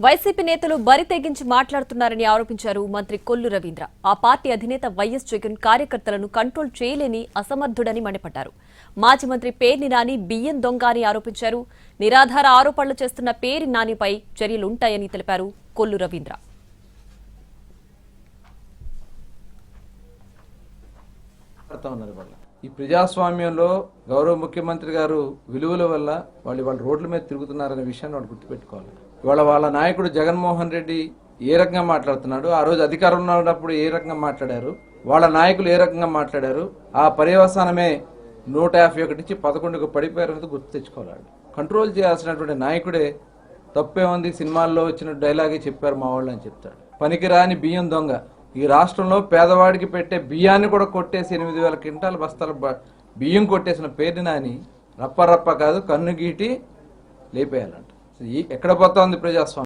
YCP నేతలు బరి తెగించి మాట్లాడుతున్నారని ఆరోపించారు మంత్రి కొల్లు రవీంద్ర. ఆ పార్టీ అధినేత వైఎస్ జగన్ కార్యకర్తలను కంట్రోల్ చేయలేని అసమర్థుడని మండిపడ్డారు. మాజీ మంత్రి పేర్ని నాని బియ్యం దొంగ అని ఆరోపించారు. నిరాధార ఆరోపణలు చేస్తున్న పేర్ని నానిపై చర్యలుంటాయని తెలిపారు కొల్లు రవీంద్ర. ఈ ప్రజాస్వామ్యంలో గౌరవ ముఖ్యమంత్రి గారు విలువల వల్ల వాళ్ళ రోడ్ల మీద తిరుగుతున్నారనే విషయాన్ని వాళ్ళు గుర్తుపెట్టుకోవాలి. ఇవాళ వాళ్ళ నాయకుడు జగన్మోహన్ రెడ్డి ఏ రకంగా మాట్లాడుతున్నాడు, ఆ రోజు అధికారంలో ఉన్నప్పుడు ఏ రకంగా మాట్లాడారు, వాళ్ళ నాయకులు ఏ రకంగా మాట్లాడారు, ఆ పర్యవసానమే 151 నుంచి 11కు పడిపోయారనేది గుర్తు తెచ్చుకోవాలి. కంట్రోల్ చేయాల్సినటువంటి నాయకుడే తప్పే ఉంది, సినిమాల్లో వచ్చిన డైలాగే చెప్పారు మా వాళ్ళు అని చెప్తాడు. పనికిరాని బియ్యం దొంగ. ఈ రాష్ట్రంలో పేదవాడికి పెట్టే బియ్యాన్ని కూడా కొట్టేసి 8,000 క్వింటాల బస్తాల బియ్యం కొట్టేసిన పేర్ని నాని రప్ప కాదు కన్ను గీటి లేపేయాలంట. ఎక్కడ పోతా ఉంది ప్రజాస్వామ్యం?